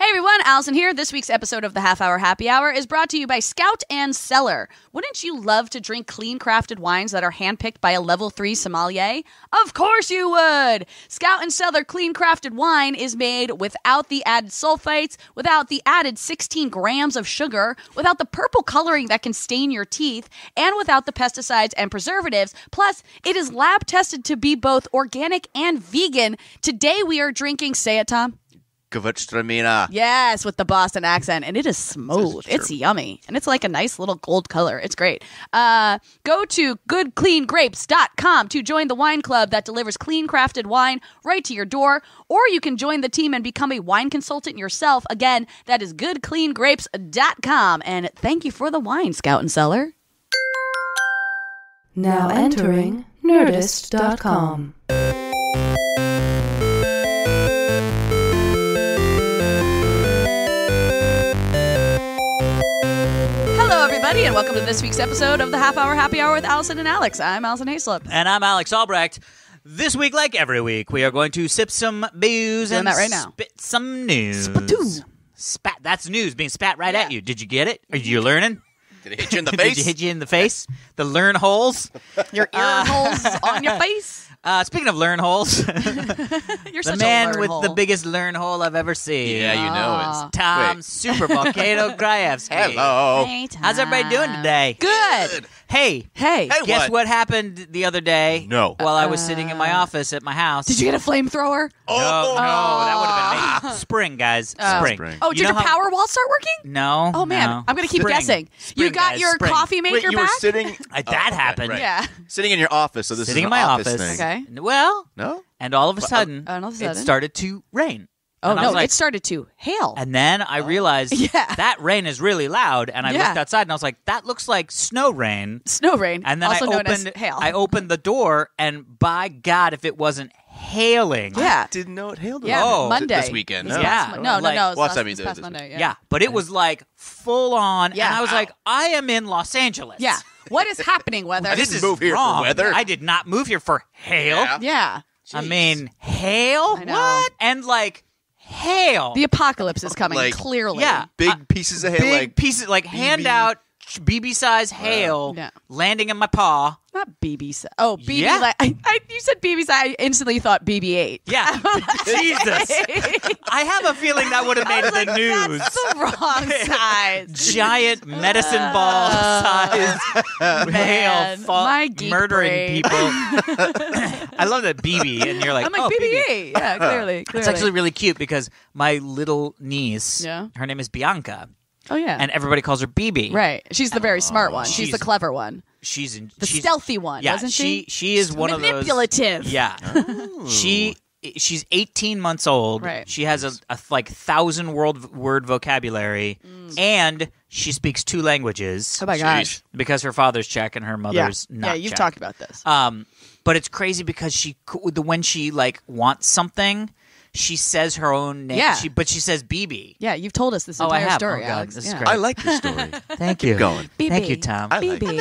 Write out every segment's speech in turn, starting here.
Hey everyone, Alison here. This week's episode of the Half Hour Happy Hour is brought to you by Scout and Cellar. Wouldn't you love to drink clean crafted wines that are handpicked by a level 3 sommelier? Of course you would! Scout and Cellar clean crafted wine is made without the added sulfites, without the added 16 grams of sugar, without the purple coloring that can stain your teeth, and without the pesticides and preservatives. Plus, it is lab tested to be both organic and vegan. Today we are drinking, say it, Tom. Gewürztraminer. Yes, with the Boston accent. And it is smooth. It's yummy. And it's like a nice little gold color. It's great. Go to goodcleangrapes.com to join the wine club that delivers clean crafted wine right to your door. Or you can join the team and become a wine consultant yourself. Again, that is goodcleangrapes.com. And thank you for the wine, Scout and Cellar. Now entering Nerdist.com. And welcome to this week's episode of the Half Hour Happy Hour with Alison and Alex. I'm Alison Haislip. And I'm Alex Albrecht. This week, like every week, we are going to sip some booze and that right now. Spit some news. Spatoo. Spat. That's news being spat right at you. Did you get it? Are you learning? Did it hit you in the face? Did it hit you in the face? The learn holes? Your ear holes on your face? Speaking of learn holes, You're the such man a learn with hole. the biggest learn hole I've ever seen. Yeah, you know it's Tom Super Volcano Krajewski. Hello. Hey, Tom. How's everybody doing today? Good. Hey. Hey. Guess what happened the other day? No. While I was sitting in my office at my house. Did you get a flamethrower? No, that would have been me. Spring, guys. Spring. Oh, did You know your how- power wall start working? No. Oh, man. no. I'm going to keep Spring. guessing. Spring, You got guys. your Spring. coffee maker Wait, you back? were sitting... That happened. right. Yeah. Sitting in your office, so this Sitting is in an my office office. thing. Okay. Well, No? and all of a sudden, sudden? it started to rain. Oh, And I no, was like- it started to hail. And then I realized Yeah. that rain is really loud, and I Yeah. looked outside, and I was like, that looks like snow rain. Snow rain, And then also I known opened, as hail. I opened the door, and by God, if it wasn't hailing. Yeah. Didn't know it hailed. Yeah, Oh. Monday. This weekend. This No. past Yeah. Mon- No, Like- no. It's Well, last, I mean, this past this- Monday. Yeah, but it was like full on, Yeah. and I was like, I am in Los Angeles. Yeah. What is happening, weather? I This didn't is move here for wrong. weather. I did not move here for hail. Yeah. Yeah. I mean, hail? I know. What? And like, hail. The apocalypse is coming, Like, clearly. yeah. Big pieces of hail, Big like... pieces, like hand out BB size hail Yeah. landing in my paw. Not BB. Oh, BB. Yeah. Like, you said BB. I instantly thought BB-8. Yeah. Jesus. I have a feeling that would have made the news. That's the wrong size. Giant medicine ball size Man, hail my geek murdering brain. people. I love that BB, and you're like, I'm like, oh, BB-8. Yeah, clearly. It's actually really cute because my little niece, Yeah. her name is Bianca, Oh, yeah. and everybody calls her BB. Right. She's the very smart one. She's the She's- clever one. She's in The she's, stealthy one, Yeah, wasn't she? she is one of those. Manipulative. Yeah. She's 18 months old. Right. She has a like 1,000 word vocabulary, and she speaks 2 languages. Oh, my gosh. Because her father's Czech and her mother's not Yeah, you've Czech. talked about this. But it's crazy because when she like wants something, she says her own name. Yeah. But she says BB. Yeah, you've told us this Oh, I entire have. story, Oh, God, Alex. this is Yeah. great. I like this story. Thank you. going. BB. Thank you, Tom. I like BB.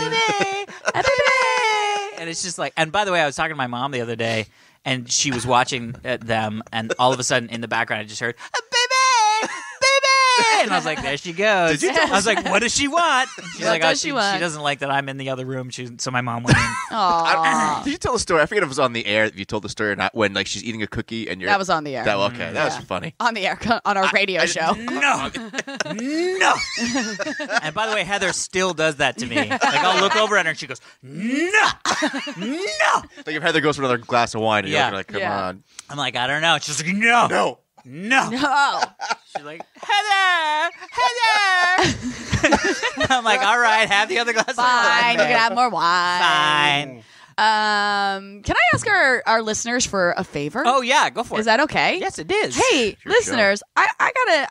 And it's just like, and by the way, I was talking to my mom the other day, and she was watching them, and all of a sudden in the background, I just heard, baby, baby, and I was like, there she goes. I was like, what does she want? And she's What like, does she she want? doesn't like that I'm in the other room. So my mom went in. Aw. Did you tell the story? I forget if it was on the air. If you told the story or not, when like she's eating a cookie and you're That was on the air. Okay, that was Yeah. funny. On the air, on our radio show. No, no. And by the way, Heather still does that to me. Like I'll look over at her and she goes, no, no. Like if Heather goes for another glass of wine, and Yeah. you're like, come Yeah. on, I'm like, I don't know. She's like, no, no. no. No. She's like, Heather, Heather. I'm like, all right, have the other glass of Fine, wine. you can have more wine. Fine. Can I ask our listeners for a favor? Oh yeah, go for it. Is that okay? Yes, it is. Hey, Sure, listeners, I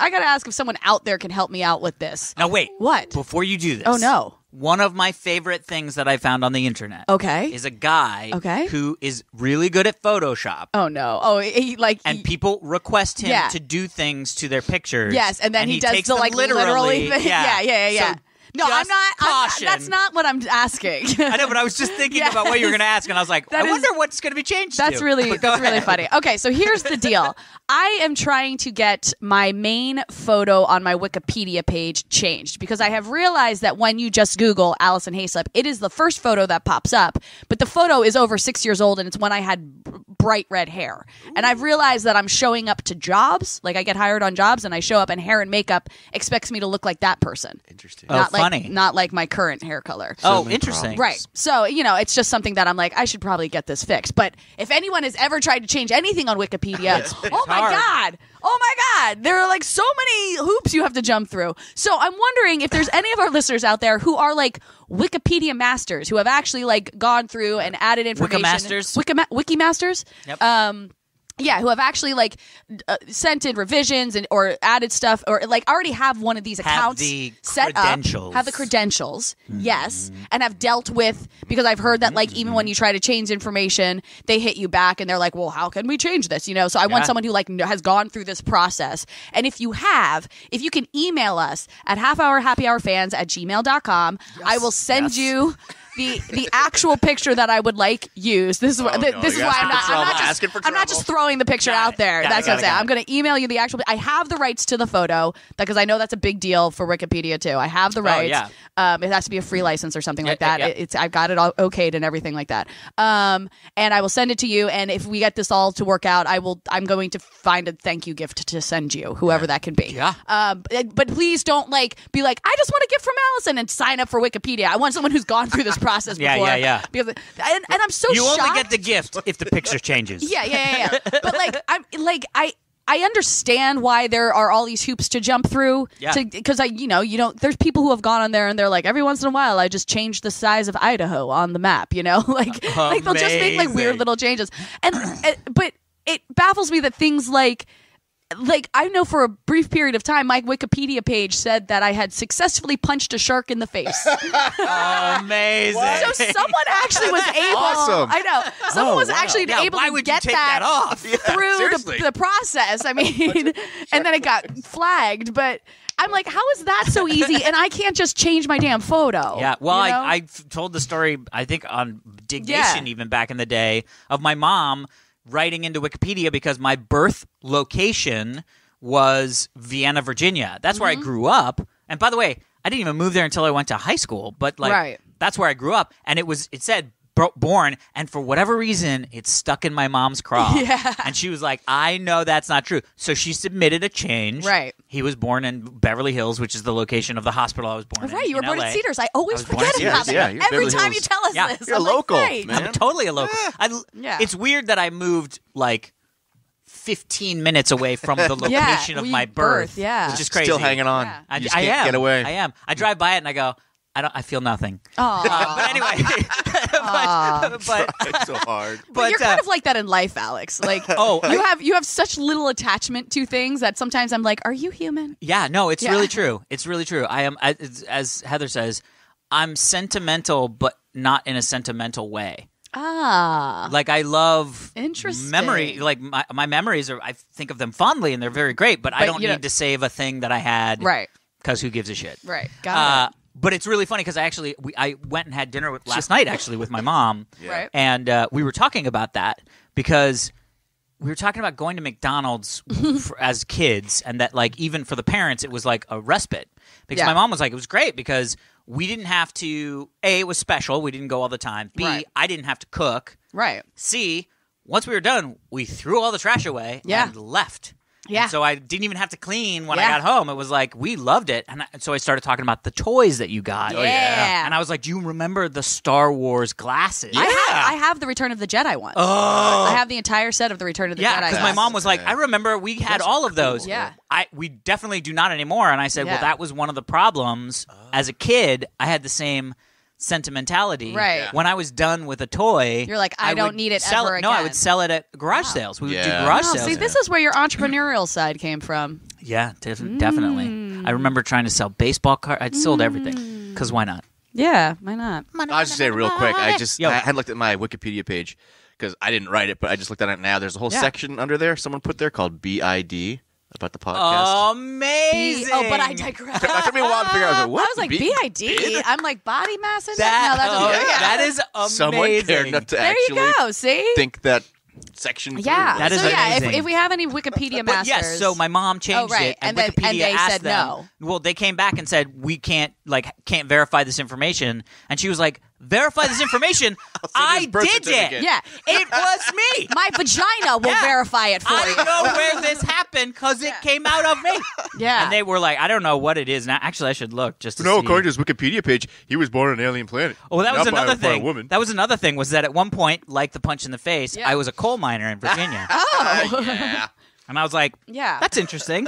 gotta ask if someone out there can help me out with this. Now wait. What? Before you do this. Oh, no. One of my favorite things that I found on the internet. Okay. Is a guy. Okay. Who is really good at Photoshop. Oh no. Oh, And people request him Yeah. to do things to their pictures. yes, and then he does takes the them like literally thing. Yeah. Yeah. So No, I'm not. Caution. That's not what I'm asking. I know, but I was just thinking about what you were going to ask, and I was like, I wonder what's going to be changed. That's to. really But go really ahead. funny. Okay, so here's the deal. I am trying to get my main photo on my Wikipedia page changed because I have realized that when you just Google Alison Haislip, it is the first photo that pops up, but the photo is over 6 years old and it's when I had bright red hair. And I've realized that I'm showing up to jobs, like I get hired on jobs and I show up and hair and makeup expects me to look like that person. Interesting. Oh, funny. Not like my current hair color. Oh, interesting. Right. So, it's just something that I'm like, I should probably get this fixed. But if anyone has ever tried to change anything on Wikipedia, oh my hard. God, there are like so many hoops you have to jump through. So I'm wondering if there's any of our listeners out there who are like Wikipedia masters, who have actually like gone through and added information. Wiki masters? Yep. Yeah, who have actually like sent in revisions or added stuff, or like already have one of these accounts set up, have the credentials, yes, and have dealt with, because I've heard that like even when you try to change information, they hit you back and they're like, well, how can we change this? So I want someone who like has gone through this process. And if you can email us at halfhourhappyhourfans@gmail.com, I will send you the actual picture that I would like used. This is why I'm not just throwing the picture out there. That's what I'm saying. I'm going to email you the actual. I have the rights to the photo because I know that's a big deal for Wikipedia too. I have the rights. Yeah. It has to be a free license or something like that. I've got it all okayed and everything like that. And I will send it to you. And if we get this all to work out, I'm going to find a thank you gift to send you, whoever that can be. Yeah. But please don't be like, I just want a gift from Allison and sign up for Wikipedia. I want someone who's gone through this process before. Yeah. Because and I'm so You shocked. only get the gift if the picture changes. Yeah. But I understand why there are all these hoops to jump through. Yeah. Because there's people who have gone on there and they're like, every once in a while I just change the size of Idaho on the map. Like they'll just make like weird little changes. But it baffles me that things like I know for a brief period of time, my Wikipedia page said that I had successfully punched a shark in the face. Amazing. So someone actually was able. Awesome. I know. Someone was actually able why to would get you take that off? through the process. I mean, and then it got flagged. But I'm like, how is that so easy? And I can't just change my damn photo. Yeah. Well, I've told the story, I think, on Dig Nation even back in the day, of my mom writing into Wikipedia because my birth location was Vienna, Virginia. That's where I grew up. And by the way, I didn't even move there until I went to high school. But that's where I grew up. And it said born, and for whatever reason, it stuck in my mom's craw. Yeah. And she was like, I know that's not true. So she submitted a change. Right. He was born in Beverly Hills, which is the location of the hospital I was born in. Right, you were born LA. at Cedars. I always I was born forget at about Cedars. that. Yeah, Every Beverly time Hills. you tell us Yeah. this. You're I'm local, like, great. man. I'm totally a local. Yeah. It's weird that I moved like 15 minutes away from the location of my birth. yeah. Which is crazy. Still hanging on. Yeah. I You just am. can't get away. I am. I drive by it and I go, I feel nothing. Aw. But anyway, but Trying so hard. But you're kind of like that in life, Alex. Like, you have such little attachment to things that sometimes I'm like, are you human? yeah, no, it's really true. It's really true. I am, as Heather says, I'm sentimental, but not in a sentimental way. Like I love Interesting. memory. Like my memories are, I think of them fondly and they're very great, but I don't need to save a thing that I had. Right. Because who gives a shit? Right. Got it. But it's really funny because I went and had dinner last night actually with my mom. Right. And we were talking about that because we were talking about going to McDonald's as kids, and that like even for the parents it was like a respite. Because my mom was like, it was great because we didn't have to, A, it was special, we didn't go all the time. B, I didn't have to cook. Right. C, once we were done, we threw all the trash away and left. Yeah. And so I didn't even have to clean when I got home. It was like, we loved it. And so I started talking about the toys that you got. Yeah. And I was like, do you remember the Star Wars glasses? Yeah. I have the Return of the Jedi one. Oh. I have the entire set of the Return of the Jedi. Yeah, because my mom was like, I remember we had all of those. Yeah. We definitely do not anymore. And I said, well, that was one of the problems. As a kid, I had the same sentimentality. Right. Yeah. When I was done with a toy, You're like, I don't would need it sell ever No, I again. would sell it at garage sales. We would do Yeah. garage Oh, sales. see, this is where your entrepreneurial side came from. Yeah, definitely. I remember trying to sell baseball cards. I'd sold everything. Because why not? Yeah, why not? I'll just say real quick. I had looked at my Wikipedia page because I didn't write it, but I just looked at it now. There's a whole section under there someone put there called BID. about the podcast. Amazing. Oh, but I digress. That took me a while to figure out. I was like, what? I was like, BID? I'm like, body mass index? That, No, that doesn't work. that is amazing. Someone cared enough to There actually you go, see? think that section through. Yeah. That is so, yeah, amazing. if we have any Wikipedia But masters. yes, so my mom changed right. it, and And Wikipedia they asked said them. no. Well, they came back and said we can't verify this information, and she was like, "Verify this information? I birth did it. certificate. Yeah. It was me. My vagina will Yeah. verify it for I you. know where this happened because it came out of me." Yeah. And they were like, "I don't know what it is now. Actually, I should look just to No, see." according to his Wikipedia page, he was born on an alien planet. Oh, that was Not by another a thing. woman. That was another thing was that at one point, like the punch in the face, Yeah. I was a coal miner in Virginia. Yeah. And I was like, Yeah. that's interesting.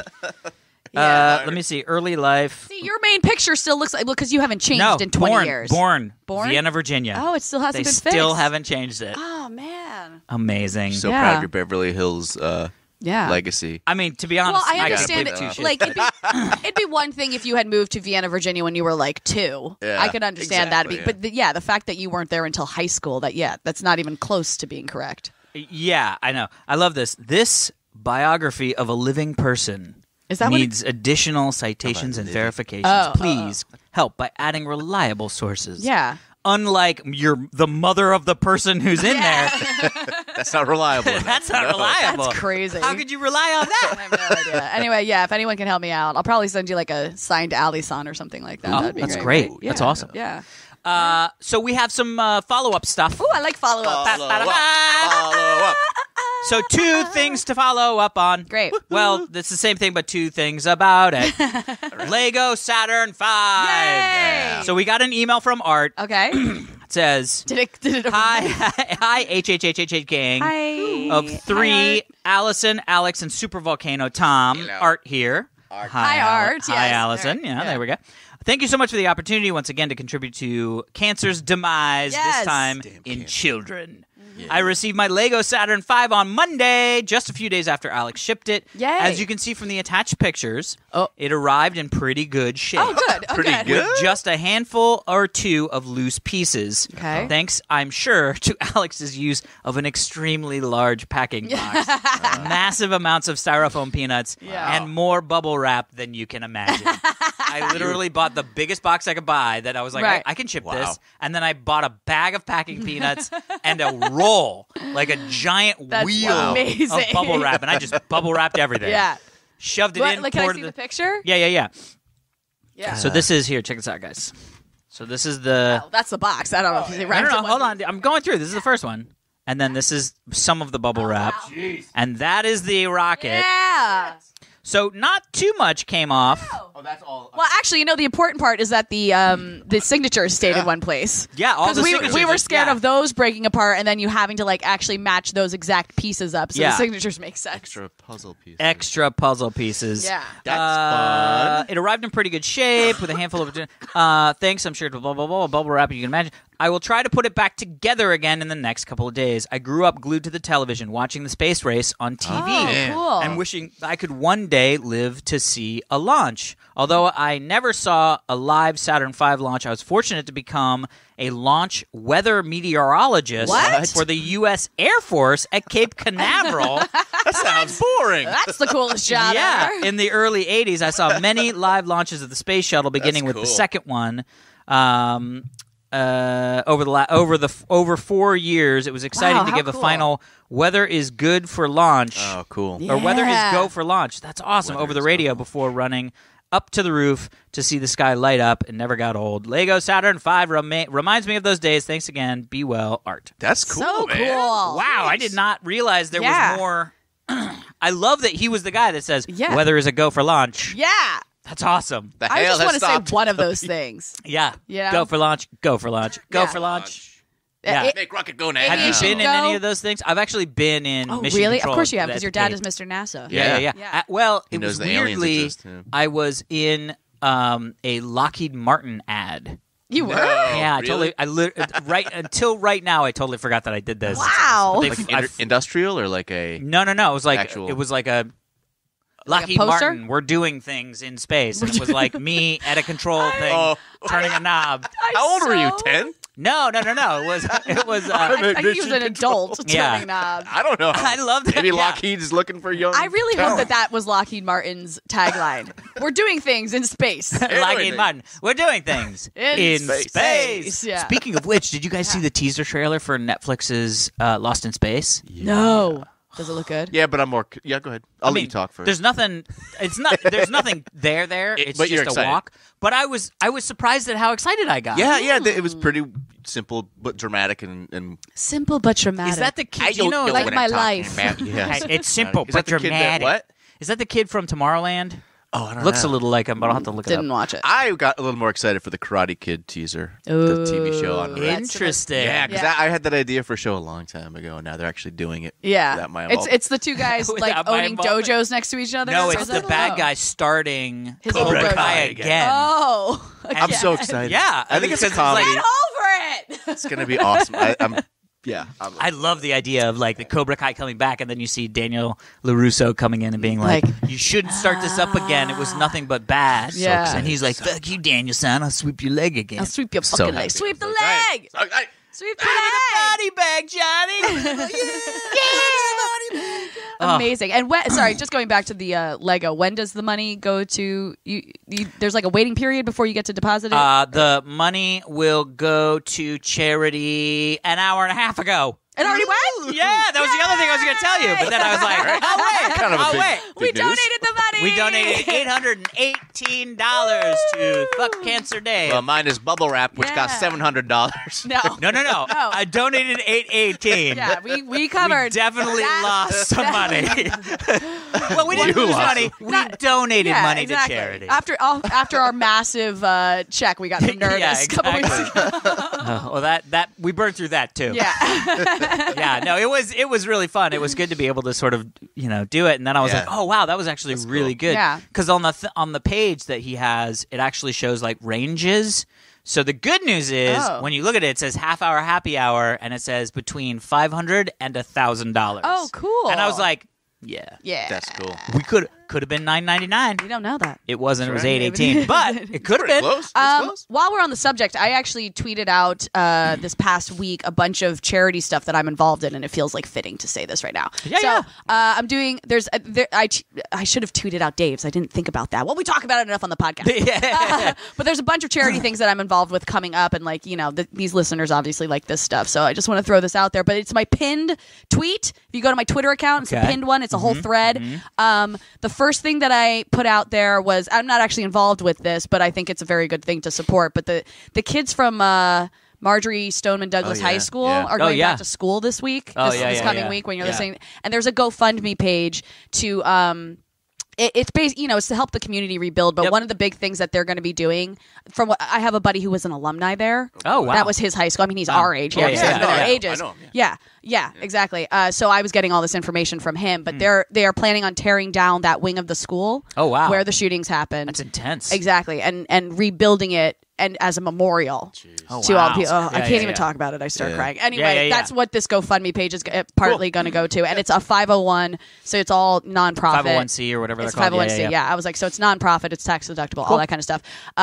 Yeah. Let me see. Early life. See, your main picture still looks like, because you haven't changed No, in 20 born, years. born, Born? Vienna, Virginia. Oh, it still hasn't They been still fixed. haven't changed it. Oh, man. Amazing. So Yeah. proud of your Beverly Hills Yeah. legacy. I mean, to be honest, Well, I gotta understand give it. two shits. Like, it'd be one thing if you had moved to Vienna, Virginia when you were like 2. Yeah, I could understand exactly, that. yeah. But the fact that you weren't there until high school, that's not even close to being correct. Yeah, I know. I love this. This biography of a living person Is that what needs additional citations and verifications. Oh, Please help by adding reliable sources. Yeah. Unlike the mother of the person who's in there. That's not reliable. That's not reliable. That's crazy. How could you rely on that? I have no idea. Anyway, yeah, if anyone can help me out, I'll probably send you like a signed Alison or something like that. Oh, That'd be that's great. great. That's awesome. Yeah. So we have some follow-up stuff. Ooh, I like follow-up. Follow up. So 2 things to follow up on. Great. Well, it's the same thing, but 2 things about it. Lego Saturn V. Yay! So we got an email from Art. Okay. It says, Did it? Hi, HHHH gang Hi. of 3, Allison, Alex, and Super Volcano Tom. Hello. Art here. Hi, Art. Hi, Yes. Allison. There. Yeah, there we go. Thank you so much for the opportunity once again to contribute to cancer's demise, Yes. this time Damn in cancer. children. I received my Lego Saturn V on Monday, just a few days after Alex shipped it. Yay. As you can see from the attached pictures, Oh. it arrived in pretty good shape. Oh, good. Oh, Pretty good. good. With just a handful or 2 of loose pieces. Okay. Thanks, I'm sure, to Alex's use of an extremely large packing box. Massive amounts of styrofoam peanuts Yeah. and more bubble wrap than you can imagine. I literally bought the biggest box I could buy that I was like, Right. I can ship Wow. this. And then I bought a bag of packing peanuts and a roll, like a giant That's wheel amazing. of bubble wrap. And I just bubble wrapped everything. Yeah. Shoved it What, in, like, can I poured see the the picture? Yeah. Yeah. So this is here. Check this out, guys. So this is the. Oh, that's the box. I don't know if you I wrapped don't it know. Hold on. I'm going through. This is the first one, and then this is some of the bubble wrap, and that is the rocket. Yeah. So not too much came off. Oh, that's all. Well, actually, the important part is that the signatures stayed in one place. Yeah, all the Because signatures. we were scared yeah. of those breaking apart and then you having to like actually match those exact pieces up. So Yeah. the signatures make sense. Extra puzzle piece. extra puzzle pieces. Yeah. That's fun. It arrived in pretty good shape with a handful of thanks. I'm sure to blah blah blah bubble wrap. You can imagine. I will try to put it back together again in the next couple of days. I grew up glued to the television, watching the space race on TV, Oh, cool. and wishing I could one day live to see a launch. Although I never saw a live Saturn V launch, I was fortunate to become a launch weather meteorologist What? for the U.S. Air Force at Cape Canaveral. That sounds boring. That's the coolest job Yeah, ever. in the early 80s, I saw many live launches of the space shuttle, beginning with the cool. second one. Over 4 years, it was exciting Wow, to how give a cool. final "Weather is good for launch" Oh, cool. Yeah. or "Weather is go for launch." That's awesome. Weather over the is radio go. before running up to the roof to see the sky light up. It never got old. Lego Saturn V reminds me of those days. Thanks again. Be well, Art. That's cool, So man. cool. Wow, I did not realize there Yeah. was more. I love that he was the guy that says, Yeah. "Weather is a go for launch." Yeah. That's awesome. The I hail just has want to say stopped. one of those things. Yeah. Yeah. Go for launch. Go for launch. Go Yeah. for launch. Yeah. It- Make rocket go now. Have you Aviation been in go? any of those things? I've actually been in oh, Mission really? Of Control course you have, at because your the dad Cape. is Mr. NASA. Yeah. Yeah. Well, He it knows was the aliens weirdly, exist, too. I was in a Lockheed Martin ad. You were? Yeah, I really? right until right now, I totally forgot that I did this. Wow. They- Like industrial or like a... No. It was like Actual- it was like a Like a Lockheed poster? Martin. We're doing things in space, and it was like me at a control thing, turning a knob. How old were you? 10? No. It was. I think he was an Mission adult Yeah. turning knobs. I don't know. I love that. Maybe Yeah. Lockheed is looking for young. I really talent. hope that was Lockheed Martin's tagline. We're doing things in space. Lockheed Martin. We're doing things In space. Yeah. Speaking of which, did you guys see the teaser trailer for Netflix's Lost in Space? No. Does it look good? Yeah, but I'm more. Yeah, go ahead. I'll let you talk first. There's nothing. It's not. There's nothing there. It's but you're just a excited. walk. But I was surprised at how excited I got. Yeah. It was pretty simple but dramatic and Simple but dramatic. Is that the kid? I don't know like what my I'm talking life. about. Yes. It's simple Is but that the kid that- dramatic. what? Is that the kid from Tomorrowland? Oh, I don't Looks know. a little like him, but I'll have to look it Didn't up. watch it. I got a little more excited for the Karate Kid teaser, the TV show on Ooh. Red. Interesting. Yeah, because Yeah. I had that idea for a show a long time ago, and now they're actually doing it. Yeah. without my It's involvement. the two guys like Without my owning involvement. dojos next to each other. No, Or it's is the that- bad oh. guy starting His Cobra own Kai dojo. again. Oh. I'm so excited. Yeah, I think it's a because it's like- comedy. Get over it. It's gonna be awesome. I'm I love the idea of like the Cobra Kai coming back, and then you see Daniel LaRusso coming in and being like, "You shouldn't start this up again. It was nothing but bad." Yeah. And he's like, "Fuck you, Daniel-san. I'll sweep your leg again." I'll sweep your So fucking happy. leg. Sweep the So excited. leg. So excited. Sweep the leg. Body bag, Johnny. Amazing. And sorry, just going back to the Lego. When does the money go to you? There's like a waiting period before you get to deposit it. The money will go to charity an hour and a half ago. It already went. Yeah, that was the other thing I was going to tell you. But then I was like, oh, wait. Kind of a big- wait. We big news. donated the money. We donated $818 to Fuck Cancer Day. Well, mine is bubble wrap, which cost Yeah. $700. No. No. I donated $818. Yeah, we covered. We definitely that. lost some money. Well, we didn't You lose lost money. some. We donated Yeah, money exactly. to charity. After our massive check we got from Nerdist Yeah, a couple weeks ago. Well, that we burned through that too. Yeah. Yeah, no, it was really fun. It was good to be able to sort of do it, and then I was Yeah. like, oh wow, that was actually really cool. good. Yeah. Because on the page that he has, it actually shows like ranges. So the good news is when you look at it, it says half hour happy hour, and it says between $500 and $1,000. Oh, cool. And I was like, yeah, Yeah. That's cool. we could have been $9.99. We don't know that. It wasn't. It was Right. $8.18, but it could have Pretty been. close. It's close. While we're on the subject, I actually tweeted out this past week a bunch of charity stuff that I'm involved in, and it feels like fitting to say this right now. Yeah, so yeah. I'm doing. I should have tweeted out Dave's. I didn't think about that. Well, we talk about it enough on the podcast. Yeah. But there's a bunch of charity things that I'm involved with coming up, and these listeners obviously like this stuff, so I just want to throw this out there. But it's my pinned tweet. If you go to my Twitter account, it's a Okay. pinned one. It's a whole thread. The first thing that I put out there was, I'm not actually involved with this, but I think it's a very good thing to support. But the kids from Marjorie Stoneman Douglas Oh, yeah. High School Yeah. are Oh, going yeah. back to school this week. Oh, this yeah, coming yeah. week when you're Yeah. listening. And there's a GoFundMe page to it's based, it's to help the community rebuild. But Yep. one of the big things that they're going to be doing, from what I have a buddy who was an alumni there. Oh, wow. That was his high school. I mean, he's our age. Yeah, Obviously, yeah, we've been yeah. our Yeah. ages. I know him, Yeah, exactly. So I was getting all this information from him. But they are planning on tearing down that wing of the school. Oh, wow. Where the shootings happened. That's intense. Exactly, and rebuilding it and as a memorial Oh, to wow. all the people. Oh, I Yeah, can't yeah, even yeah. talk about it. I start Yeah. crying. Anyway, Yeah. that's what this GoFundMe page is partly going to go to, and it's a 501, so it's all nonprofit. 501c or whatever It's they're called. 501c. Yeah, I was like, so it's nonprofit, it's tax deductible, all that kind of stuff.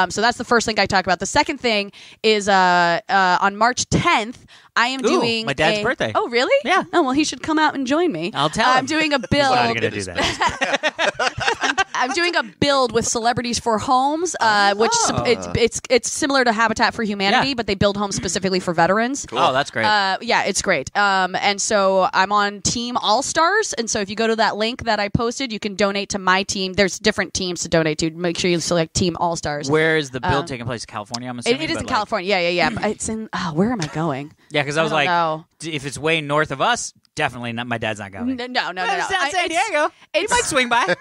So that's the first thing I talk about. The second thing is on March 10th, I am doing my dad's birthday. Oh, really? Yeah. Oh, well, he should come out and join me. I'll tell him. I'm doing a He's build. not going to do that. I'm doing a build with Celebrities for Homes, which it's similar to Habitat for Humanity, Yeah. but they build homes specifically for veterans. Oh, that's great. Yeah, it's great. And so I'm on Team All Stars, and so if you go to that link that I posted, you can donate to my team. There's different teams to donate to. Make sure you select Team All Stars. Where is the build taking place? California, I'm assuming? It is but in like- California. Yeah. But it's in. Where am I going? Yeah, because I was don't like, know. if it's way north of us, definitely not. My dad's not going. No. It's not San It's- Diego. He might swing by.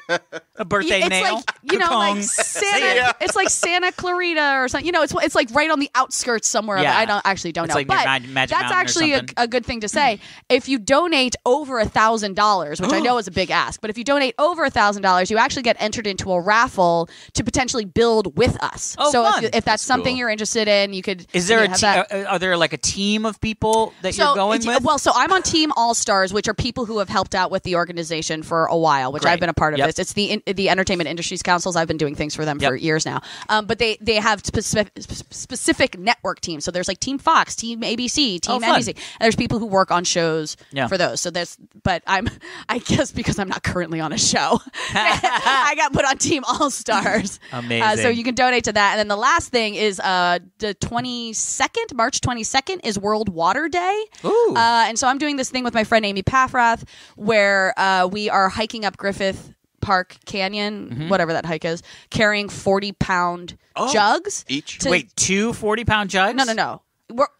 A birthday it's nail. like like Kakong. Santa. ya. It's like Santa Clarita or something. It's like right on the outskirts somewhere. Yeah. Of it. I don't It's know. like near But Magic that's Mountain or actually something. a good thing to say. If you donate over $1,000, which I know is a big ask, but if you donate over $1,000, you actually get entered into a raffle to potentially build with us. Oh, so fun. if that's something cool. you're interested in, you could. Is there have that. Are there like a team of people that you're going it's- with? Well, so I'm on Team All All-Stars, which are people who have helped out with the organization for a while, which Great. I've been a part of Yep. this. It's the Entertainment Industries Councils. I've been doing things for them for years now. But they have specific network teams. So there's like Team Fox, Team ABC, Team fun. NBC. And there's people who work on shows Yeah. for those. So but I guess because I'm not currently on a show, I got put on Team All-Stars. Amazing. So you can donate to that. And then the last thing is the 22nd, March 22nd is World Water Day. Ooh. And so I'm doing this thing with my friend Amy Paffrath where we are hiking up Griffith Park Canyon, whatever that hike is, carrying 40-pound jugs. Each? Wait, 2 40-pound jugs? No.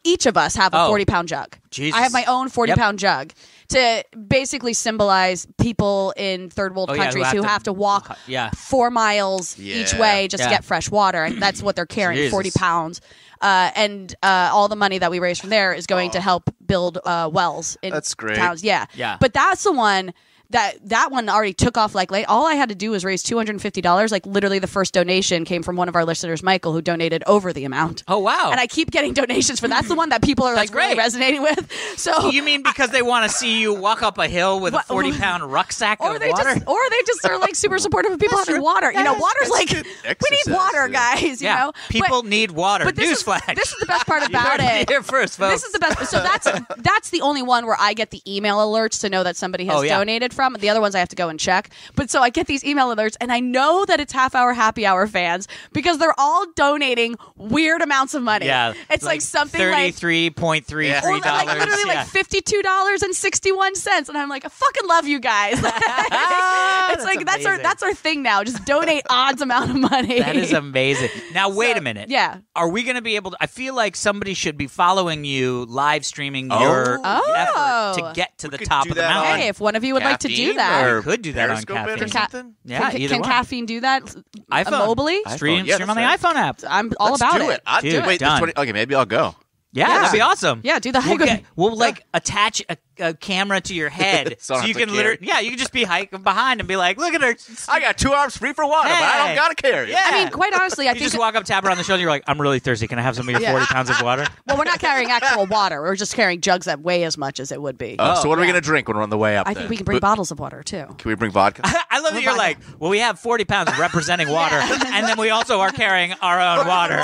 Each of us have a 40-pound jug. Jesus. I have my own 40-pound jug to basically symbolize people in third world countries who have to walk 4 miles each way just to get fresh water. And that's what they're carrying, Jesus. 40 pounds. And all the money that we raise from there is going to help build wells in That's great. towns. Yeah. Yeah. But that's the one... That one already took off like late. All I had to do was raise $250. Like literally the first donation came from one of our listeners, Michael, who donated over the amount. Oh, wow. And I keep getting donations for that's the one that people are like really resonating with. So You mean because they want to see you walk up a hill with a 40-pound rucksack of they water? they just are like super supportive of people having water. You know, water's like we need water, guys. You know, people need water. But this Newsflash. is the best part You about heard it. it here first, folks. This is the best. So that's the only one where I get the email alerts to know that somebody has donated from. The other ones I have to go and check. But so I get these email alerts, and I know that it's Half Hour Happy Hour fans because they're all donating weird amounts of money. Yeah, it's like something like $33.33. or like literally like $52.61, and I'm like, I fucking love you guys. It's like that's our thing now. Just donate odds amount of money. That is amazing. Now wait a minute. Yeah. Are we going to be able to? I feel like somebody should be following you, live streaming your effort to get to the top of the mountain. Hey, if one of you would like to do that, or could do that on Periscope it or caffeine. something? Yeah, either can one. caffeine do that iPhone. mobily? Stream Yeah, on the that's iPhone app. I'm all Let's about do it. I'll Dude, do it. Wait, done. okay, maybe I'll go. Yeah, that'd be awesome. Yeah, do the hike. We'll like attach a camera to your head So I don't you have to can literally you can just be hiking behind and be like, look at her. I got 2 arms free for water, but I don't gotta carry it. Yeah. I mean, quite honestly, I You think just walk up, tap her on the shoulder. You're like, I'm really thirsty. Can I have some of your 40 pounds of water? well, we're not carrying actual water. We're just carrying jugs that weigh as much as it would be. So what are we gonna drink when we're on the way up? I think we can bring bottles of water too. Can we bring vodka? I love that you're like, well, we have 40 pounds representing water, and then we also are carrying our own water.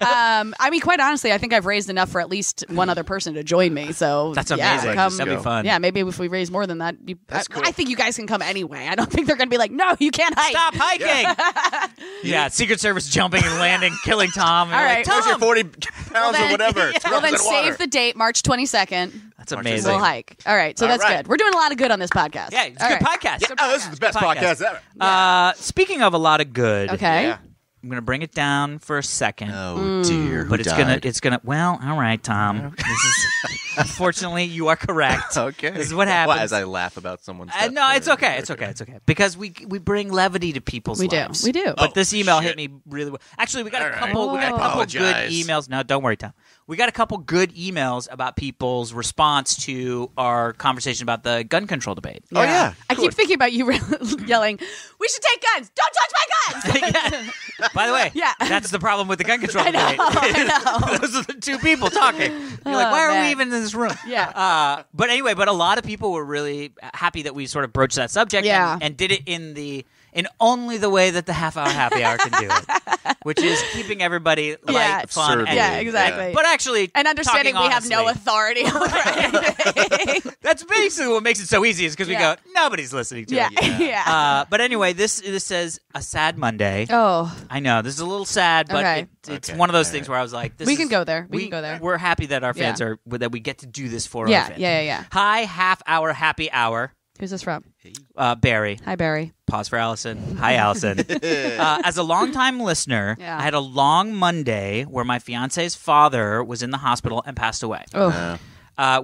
I mean, quite honestly, I think I've raised enough for at least one other person to join me. So That's yeah, amazing. come- That'd be fun. Yeah, maybe if we raise more than that, That's cool. I think you guys can come anyway. I don't think they're going to be like, no, you can't hike. Stop hiking! Yeah, Secret Service jumping and landing, killing Tom. And All you're right. like, Where's your Tom! 40 pounds or whatever? It's Well, then represent water. save the date, March 22nd. That's amazing. We'll hike. All right, so All that's right. good. We're doing a lot of good on this podcast. Yeah, it's a All good right. podcast. Oh, this is the best podcast ever. Speaking of a lot of good, Okay. Yeah. I'm gonna bring it down for a second. Oh dear. But it's gonna. Well, all right, Tom. This is unfortunately you are correct. Okay. This is what happens. As I laugh about someone's. No, it's okay. It's okay. It's okay. Because we bring levity to people's We do. lives. We do. But this email shit. hit me really well. Actually, we got All a right. couple. We got a I couple good apologize. emails. No, don't worry, Tom. We got a couple good emails about people's response to our conversation about the gun control debate. Oh yeah. I keep thinking about you yelling, "We should take guns! Don't touch my guns!" Yeah. By the way, Yeah. that's the problem with the gun control I know, debate. I know. Those are the two people talking. You're like, Oh, why are man. we even in this room? Yeah. But anyway, a lot of people were really happy that we sort of broached that subject Yeah. and did it in only the way that the half hour happy hour can do it, which is keeping everybody light, fun, Absurdly. and Yeah, exactly. but actually And understanding we talking have no honestly. authority over anything. That's basically what makes it so easy is because we Yeah. go, nobody's listening to Yeah, it. yeah. But anyway, this says a sad Monday. Oh, I know this is a little sad, but Okay. it's Okay. one of those All things right. where I was like, We can go there. We can go there. We're happy that our fans Yeah. that we get to do this for our yeah, fans. yeah. Hi, half hour happy hour. Who's this from? Barry. Hi, Barry. Pause for Allison. Hi, Allison. As a longtime listener, Yeah. I had a long Monday where my fiance's father was in the hospital and passed away. Oh,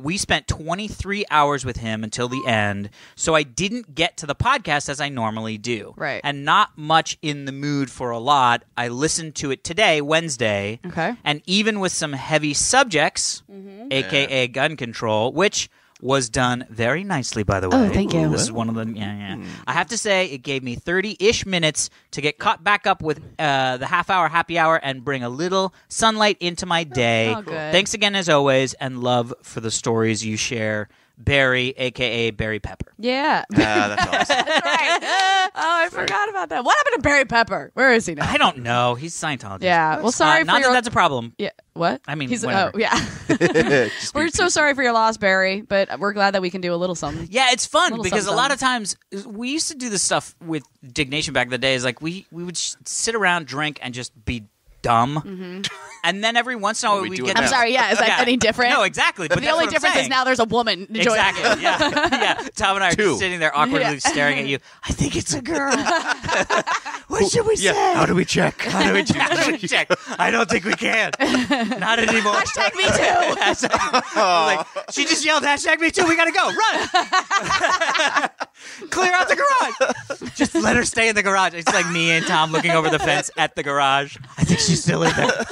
We spent 23 hours with him until the end, so I didn't get to the podcast as I normally do. Right. And not much in the mood for a lot. I listened to it today, Wednesday. Okay. And even with some heavy subjects, a.k.a. gun control, which was done very nicely, by the way. Oh, thank you. This is one of the, yeah. I have to say, it gave me 30-ish minutes to get caught back up with the half-hour happy hour and bring a little sunlight into my day. Oh, good. Thanks again, as always, and love for the stories you share. Barry, a.k.a. Barry Pepper. Yeah. That's awesome. That's right. Oh, I forgot about that. What happened to Barry Pepper? Where is he now? I don't know. He's Scientologist. Yeah. Well, sorry for not your... that that's a problem. Yeah. What? I mean, He's, whatever. Oh, yeah. We're so sorry for your loss, Barry, but we're glad that we can do a little something. Yeah, it's fun Little because a something. lot of times we used to do this stuff with Dignation back in the day. Is like we would sit around, drink, and just be dumb. And then every once in a while we do get. it now. I'm sorry, yeah. Is that any different? No, exactly. But The that's only what I'm difference saying. is now there's a woman joining. Exactly. Yeah. Tom and I are Two. just sitting there awkwardly staring at you. I think it's a girl. What should we say? How do we check? How do we check? I don't think we can. Not anymore. Hashtag me too. Like, she just yelled, hashtag me too. We gotta go. Run. Clear out the garage. Just let her stay in the garage. It's like me and Tom looking over the fence at the garage. I think she's still in there.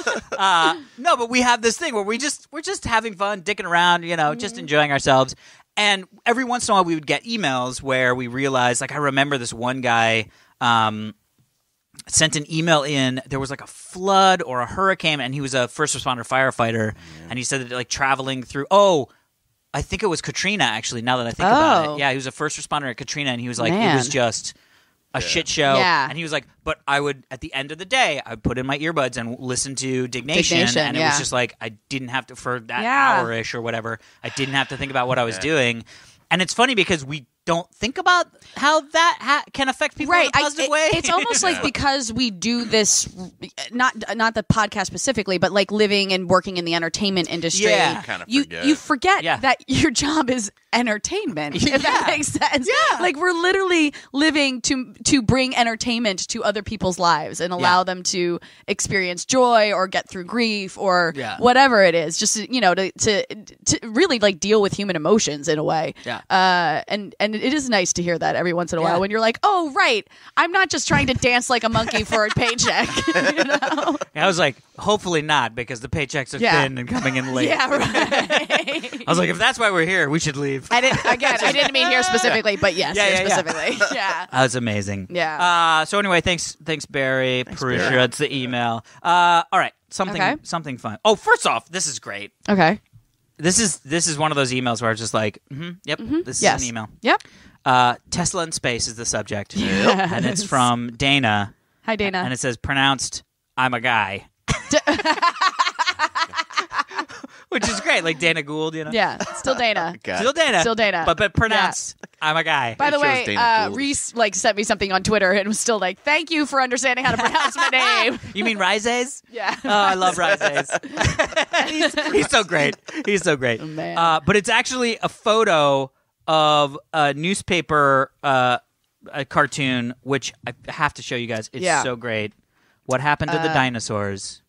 No, but we have this thing where we're just having fun, dicking around, just enjoying ourselves. And every once in a while we would get emails where we realized, like, I remember this one guy sent an email in. There was like a flood or a hurricane, and he was a first responder firefighter. And he said that, like, traveling through, I think it was Katrina, actually, now that I think about it. Yeah, he was a first responder at Katrina, and he was like, Man. it was just a shit show. Yeah. And he was like, but I would, at the end of the day, I would put in my earbuds and listen to Dignation. And it was just like, I didn't have to, for that hour-ish or whatever, I didn't have to think about what I was doing. And it's funny because we don't think about how that can affect people in a positive way. It's almost like because we do this, not the podcast specifically, but like living and working in the entertainment industry. Yeah. Kind of you forget Yeah. that your job is entertainment. If that makes sense. Yeah. Like we're literally living to bring entertainment to other people's lives and allow them to experience joy or get through grief or whatever it is. Just to really like deal with human emotions in a way. Yeah. And it is nice to hear that every once in a while when you're like, oh, right, I'm not just trying to dance like a monkey for a paycheck. I was like, hopefully not, because the paychecks are thin and coming in late. Yeah, right. I was like, if that's why we're here, we should leave. I didn't mean here specifically, but yes, Yeah, here yeah, yeah. specifically. Yeah. That was amazing. Yeah. So anyway, thanks, Barry. Appreciate that's the email. All right, something fun. Oh, first off, this is great. Okay. This is one of those emails where I was just like, this is an email. Yep. Tesla in space is the subject, and it's from Dana. Hi, Dana. And it says pronounced, "I'm a guy," which is great. Like Dana Gould, Yeah, still Dana. Still Dana. Still Dana. But pronounced, "I'm a guy." By the It shows way, Dana Gould. Reese sent me something on Twitter and was still like, "Thank you for understanding how to pronounce my name." You mean Rises? Yeah. Oh, I love Rises. he's so great. He's so great. Man. But it's actually a photo of a newspaper a cartoon, which I have to show you guys. It's so great. What happened to the dinosaurs?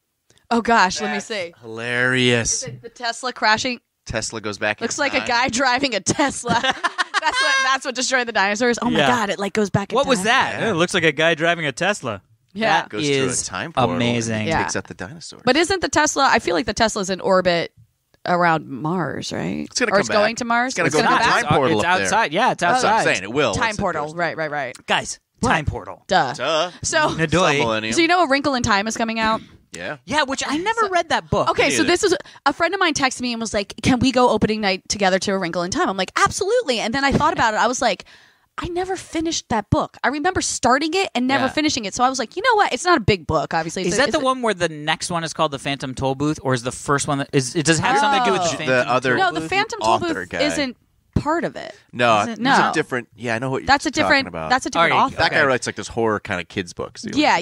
Oh gosh, let me see. Hilarious. The Tesla crashing Tesla goes back. looks in like a time. guy driving a Tesla. That's what destroyed the dinosaurs. Oh my Yeah. god, it like goes back. What in was time. that? Yeah. It looks like a guy driving a Tesla. Yeah. Goes is through a time portal amazing. And Yeah. takes out the dinosaurs. But isn't the Tesla? I feel like the Tesla's in orbit around Mars, right? It's gonna or come it's back. going to Mars. It's gonna It's go gonna through go time back? portal It's up there. outside. Yeah, it's That's what outside. I'm saying. It will. Time once it portal. goes- Right. Guys, time portal. Duh. Duh. So, Nadoy. Millennium. so you know, A Wrinkle in Time is coming out. Yeah. Yeah, which I never read that book. Okay, so either. this is a friend of mine texted me and was like, "Can we go opening night together to A Wrinkle in Time?" I'm like, "Absolutely." And then I thought about it. I was like, I never finished that book. I remember starting it and never finishing it. So I was like, you know what? It's not a big book, obviously. Is that the one where the next one is called the Phantom Toll Booth, or is the first one that is? It does it have something to do with the Oh. Phantom The other- Toll No, the Booth? Phantom Toll author Booth guy. isn't part of it. No, Is it? it's No. a different. Yeah, I know what you're That's a different. talking about. That's a different Alright, author. That guy Okay. writes like this horror kind of kids books. Yeah.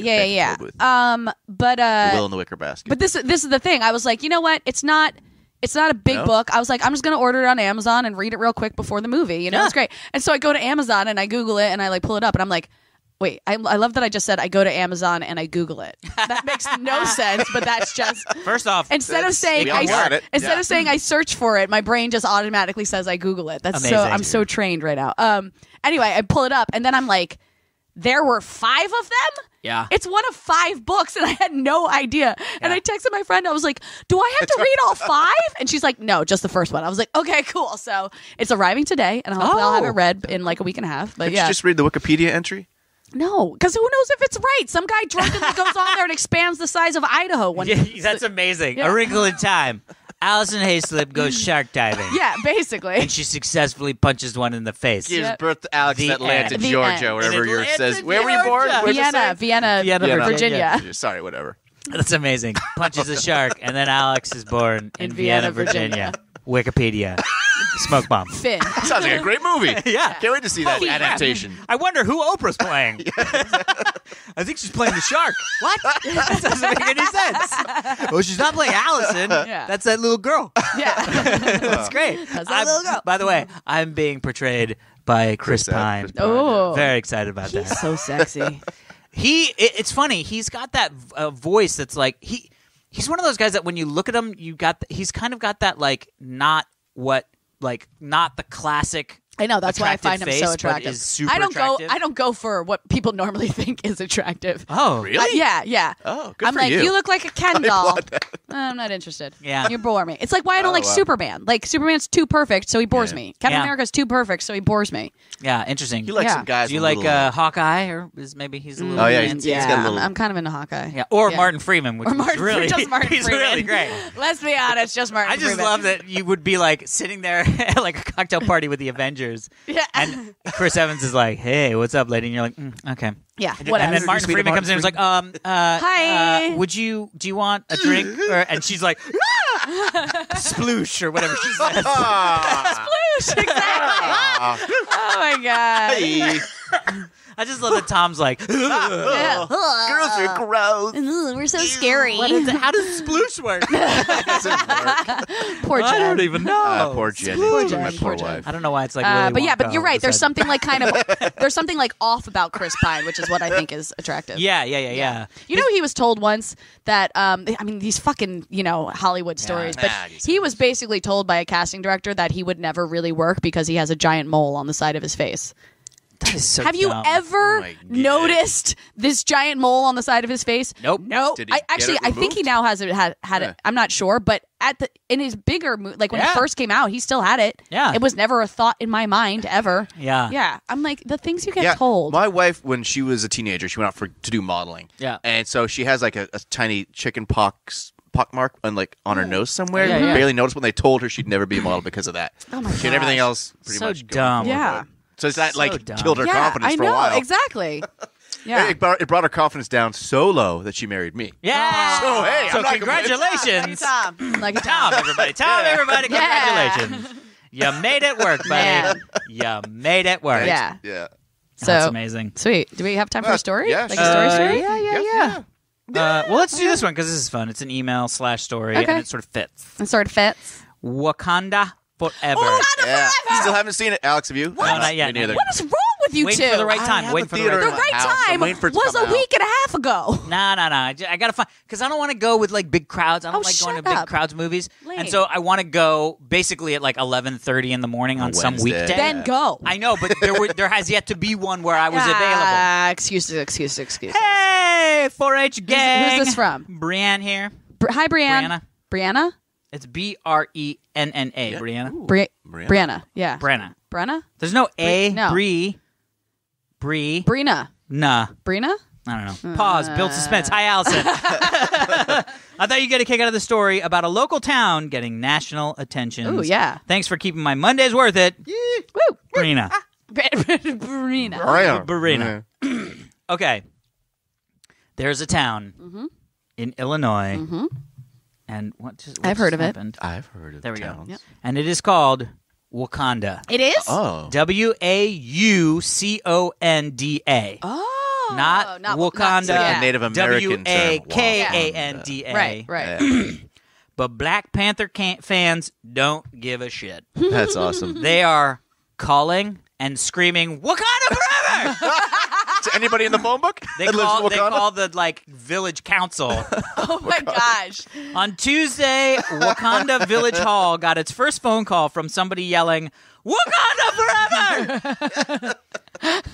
But The Will in the Wicker Basket. But this is the thing. I was like, you know what? It's not a big No? book. I was like, I'm just gonna order it on Amazon and read it real quick before the movie. You know, it's great. And so I go to Amazon and I Google it and I like pull it up and I'm like, wait, I love that I just said I go to Amazon and I Google it. That makes no sense, but that's just First off, instead of saying we all got it. instead Yeah. of saying I search for it, my brain just automatically says I Google it. That's Amazing. I'm so trained right now. Anyway, I pull it up and then I'm like, there were 5 of them? yeah, It's one of 5 books, and I had no idea. And I texted my friend. I was like, do I have to read all 5? And she's like, no, just the first one. I was like, okay, cool. So it's arriving today, and hopefully I'll have it read in like a week and a half. But Did yeah. you just read the Wikipedia entry? No, because who knows if it's right? Some guy drunkenly goes on there and expands the size of Idaho. yeah, that's amazing. Yeah. A Wrinkle in Time. Alison Haislip goes shark diving. Yeah, basically. And she successfully punches one in the face. Gives birth to Alex in The Atlanta, end. Georgia, The wherever end. yours says. Atlanta, Where were you born? Georgia. Where'd you say? Vienna, Vienna, Virginia. Sorry, whatever. That's amazing. Punches a shark, and then Alex is born in Vienna, Virginia. Wikipedia. Smoke bomb. Finn. Sounds like a great movie. Yeah. Can't wait to see that adaptation. I wonder who Oprah's playing. I think she's playing the shark. What? That doesn't make any sense. Well, she's not playing Allison. Yeah. That's that little girl. Yeah. That's great. That's that little girl. By the way, I'm being portrayed by Chris Pine. Chris Pine, Oh. Very excited about that. He's so sexy. It's funny. He's got that voice that's like he's one of those guys that when you look at him, he's kind of got that like not the classic. I know, that's why I find him face, so but attractive. is super I don't attractive. go for what people normally think is attractive. Oh, Really? Yeah. Oh, good I'm for like, you. you look like a Ken doll. want that. I'm not interested. Yeah. You bore me. It's like why I don't like wow. Superman. Like, Superman's too perfect, so he bores Yeah. me. Captain Yeah. America's too perfect, so he bores me. Yeah, interesting. You like Yeah. some guys. Do you a like little, Hawkeye, or is maybe he's a little? Oh, yeah, man? he's got a little- I'm kind of into Hawkeye. Yeah, or Yeah. Martin Freeman, which Or is Martin really just Martin he's Freeman. really great. Let's be honest, just Martin I just Freeman. love that you would be like sitting there at like a cocktail party with the Avengers, Yeah. and Chris Evans is like, "Hey, what's up, lady?" And you're like, okay. Yeah, And whatever. then Martin Freeman comes in and is like, Hi. do you want a drink? And she's like, sploosh, or whatever she says. Exactly. Oh my god. Hey, I just love that Tom's like, Yeah. girls are gross. We're so scary. how does sploosh work? Poor I Jen. don't even know. Poor Jenny. Poor Jen, My poor poor Jen. wife. I don't know why it's like really but yeah, but Wonka you're all right. of a There's sudden. something like there's something like off about Chris Pine, which is what I think is attractive. Yeah. You know, he was told once that I mean, these fucking Hollywood stories, but he was basically told by a casting director that he would never really work because he has a giant mole on the side of his face. That is so Have you dumb. ever my God. noticed this giant mole on the side of his face? Nope. No. Did he get it I think he removed? now has it. Had Yeah. it. I'm not sure, but in his bigger like when Yeah. it first came out, he still had it. Yeah. It was never a thought in my mind ever. Yeah. Yeah. I'm like the things you get Yeah, told. my wife, when she was a teenager, she went out to do modeling. Yeah. And so she has like a tiny chicken pox mark on her nose somewhere. Yeah, yeah. Barely noticed when they told her she'd never be a model because of that. Oh my She had everything gosh. else pretty So much going dumb. for her, Yeah. but- So it's that So like dumb. killed her yeah, confidence I for know a while. exactly. Yeah. It brought her confidence down so low that she married me. Yeah. So, hey, So I'm not congratulations, Tom. Like a Tom, everybody. Tom, everybody. Yeah. Congratulations. You made it work, buddy. Man. You made it work. Yeah. Yeah. So That's amazing. Sweet. Do we have time for a story? yeah, Like sure. a story? Yeah. Well, let's do this one because this is fun. It's an email/story, Okay. and it sort of fits. And sort of fits. Wakanda forever. Yeah. Still haven't seen it. Alex, have you? No, not yet. Me neither. What is wrong with you Waiting two? for the right I time. have Waiting a for the theater right The in time. my right house. I'm time waiting for it to was come a out. week and a half ago. No. I gotta find because I don't want to go with like big crowds. I don't Oh, like going to shut big up. crowds movies, Lame. and so I want to go basically at like 11:30 in the morning on some Wednesday. weekday. Then go. I know, but there has yet to be one where I was available. Excuses. Hey, 4-H gang. Who's this from? Brianne here. Hi, Brianne. Brianna? It's BRENNA. Brianna. Brianna. Yeah. Brenna. Brenna? There's no A. No. Bree. Brina. Nah. Brina? I don't know. Pause. Build suspense. Hi, Allison. I thought you'd get a kick out of the story about a local town getting national attention. Ooh, yeah. Thanks for keeping my Mondays worth it. Woo. Brina. Brina. Brian. Barina. Okay. There's a town in Illinois. And what just I've heard of it. happened? I've heard of There we go. towns. Yep. And it is called Wakanda. It is? Oh. WAUCONDA. Oh. Not Wakanda. Like yeah. the Native American term. WAKANDA. Right. Yeah. But Black Panther fans don't give a shit. That's awesome. They are calling and screaming, Wakanda forever! To anybody in the phone book? They that lives in Wakanda? call the like village council. Oh my gosh. On Tuesday, Wakanda Village Hall got its first phone call from somebody yelling, Wakanda forever!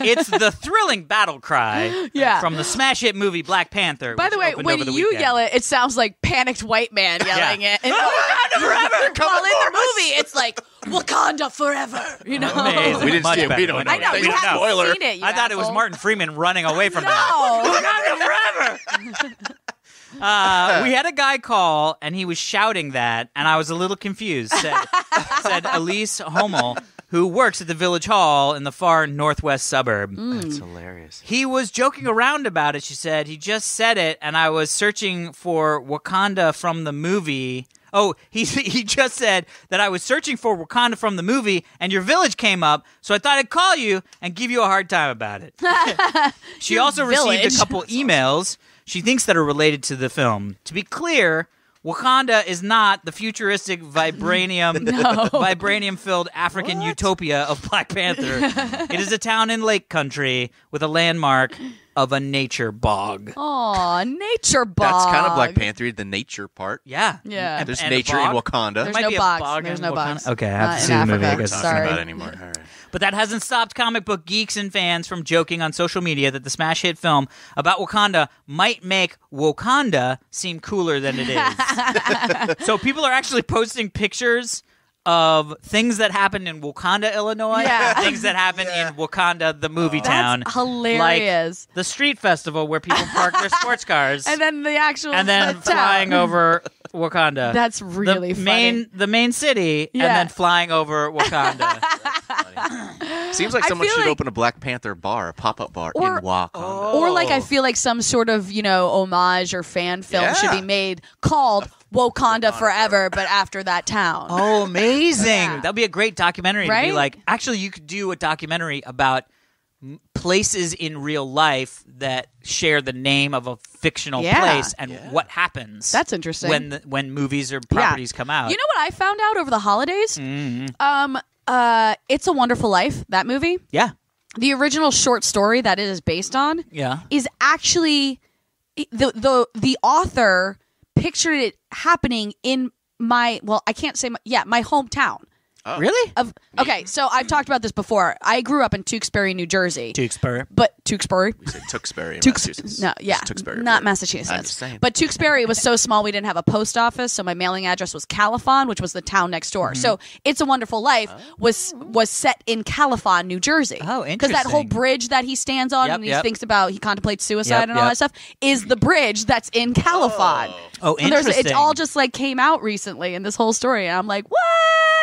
It's the thrilling battle cry Yeah. from the smash hit movie Black Panther. By the way, when you yell it, it sounds like panicked white man yelling Yeah. it. And Wakanda forever! While in the movie, it's like, Wakanda forever! You know? Amazing. We didn't Much see it. better. We don't know. I know. Thanks You for the haven't spoiler. seen it, you I thought it was asshole. Martin Freeman running away from No. that. Wakanda forever! We had a guy call, and he was shouting that, and I was a little confused. Said Elise Hommel, who works at the Village Hall in the far northwest suburb. That's hilarious. He was joking around about it, she said. He just said it, and I was searching for Wakanda from the movie. Oh, he just said that I was searching for Wakanda from the movie, and your village came up, so I thought I'd call you and give you a hard time about it. She also received a couple emails she thinks that are related to the film. To be clear, Wakanda is not the futuristic vibranium-filled African utopia of Black Panther. It is a town in Lake Country with a landmark of a nature bog. Aw, nature bog. That's kind of Black Panther, the nature part. Yeah. Yeah. There's And nature a in bog? Wakanda. There's Might no be a bogs. bog There's in no Wakanda. bogs. Okay, I have Not to in see the movie, I Africa. guess. Not Sorry. talking about it anymore. All right. But that hasn't stopped comic book geeks and fans from joking on social media that the smash hit film about Wakanda might make Wakanda seem cooler than it is. So people are actually posting pictures of things that happened in Wakanda, Illinois, Yeah. and things that happened in Wakanda, the movie town. That's hilarious. Like the street festival where people park their sports cars. And then the actual and then town. flying over Wakanda. That's really the funny. the main city, Yeah. and then flying over Wakanda. Seems like I someone feel should like- open a Black Panther bar, a pop-up bar Or- in Wakanda. Or like I feel like some sort of, homage or fan film should be Yeah. made called Wakanda Forever, but after that town. Oh, amazing. Yeah. That'd be a great documentary to be Right? like, actually, you could do a documentary about places in real life that share the name of a fictional Yeah. place and what happens. That's interesting. When movies or properties come out. You know what I found out over the holidays? It's a Wonderful Life, that movie. Yeah. The original short story that it is based on Yeah. is actually the author pictured it happening in my hometown. Oh. Really? Okay, so I've talked about this before. I grew up in Tewksbury, New Jersey. Tewksbury. But Tewksbury. We said Tewksbury, Massachusetts. No, yeah, Just Tewksbury, not right? Massachusetts. I'm just saying. But Tewksbury was so small we didn't have a post office, so my mailing address was Califon, which was the town next door. Mm-hmm. So It's a Wonderful Life was set in Califon, New Jersey. Oh, Because that whole interesting. bridge that he stands on Yep, and he yep. thinks about, he contemplates suicide Yep, and all yep. that stuff, is the bridge that's in Califon. Oh, So there's- interesting. it all just came out recently in this whole story, and I'm like, what?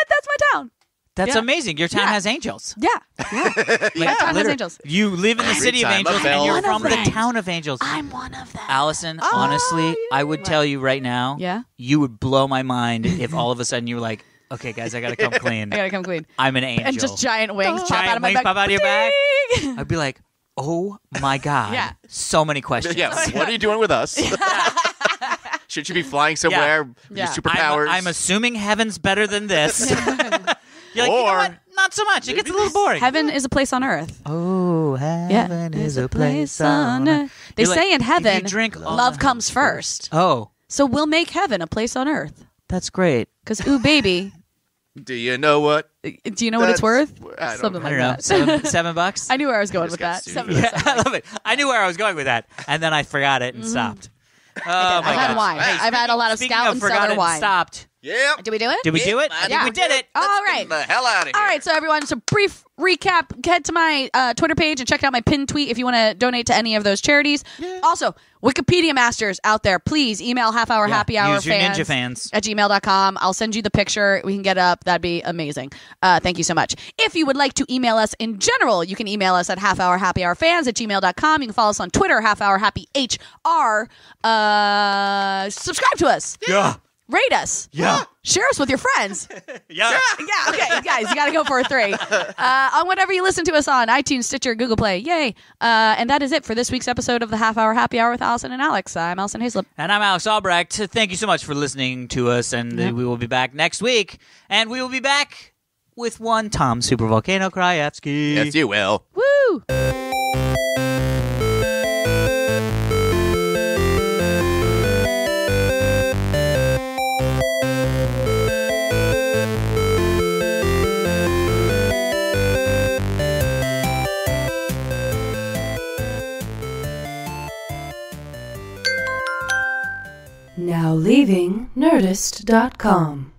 That's my town. That's Yeah. amazing. Your town Yeah. has angels. Yeah. My town has Literally. angels. You live in the Every city of time a angels, bell and you're One from of the them. town of angels. I'm one of them. Allison, honestly, I would tell you right now, Yeah? you would blow my mind if all of a sudden you were like, okay, guys, I got to come clean. I gotta come clean. I'm an angel. And just giant wings pop Giant out of my wings back. pop out of your back? Ding! I'd be like, oh my God. Yeah. So many questions. Yeah, what are you doing with us? Should you be flying somewhere? Yeah. Your superpowers? I'm assuming heaven's better than this. You're like, you know Or- what? Not so much. It gets a little boring. Heaven is a place on earth. Oh, heaven is a place on earth. They You're say like, in if heaven, you drink all love the comes first. Oh, So we'll make heaven a place on earth. that's great. Because, ooh, baby, Do you know what? do you know what it's worth? I don't Something know. I like don't know. that. $7? I knew where I was going just with got that. sued. Something- Yeah, I love it. I knew where I was going with that, and then I forgot it and stopped. Oh my I've had God. wine. Hey, I've had a lot of Speaking Scout of and forgot Cellar it wine. and stopped. Yep. Did we do it? Did we do it? I think Yeah. we did it. All Get right. the hell out of here. All right, so everyone, so brief recap. Head to my Twitter page and check out my pinned tweet if you want to donate to any of those charities. Also, Wikipedia masters out there, please email halfhourhappyhour Use your ninja fans. at gmail.com. I'll send you the picture. We can get it up. That'd be amazing. Thank you so much. If you would like to email us in general, you can email us at halfhourhappyhourfans at gmail.com. You can follow us on Twitter, halfhourhappyhr. Subscribe to us. Yeah. Rate us. Yeah. Share us with your friends. Yeah. Yeah, okay, guys, you got to go for a 3. On whatever you listen to us on, iTunes, Stitcher, Google Play, yay. And that is it for this week's episode of the Half Hour Happy Hour with Allison and Alex. I'm Alison Haislip. And I'm Alex Albrecht. Thank you so much for listening to us, and we will be back next week. And we will be back with one Tom Supervolcano Krajewski. Yes, you will. Woo! Now leaving Nerdist.com.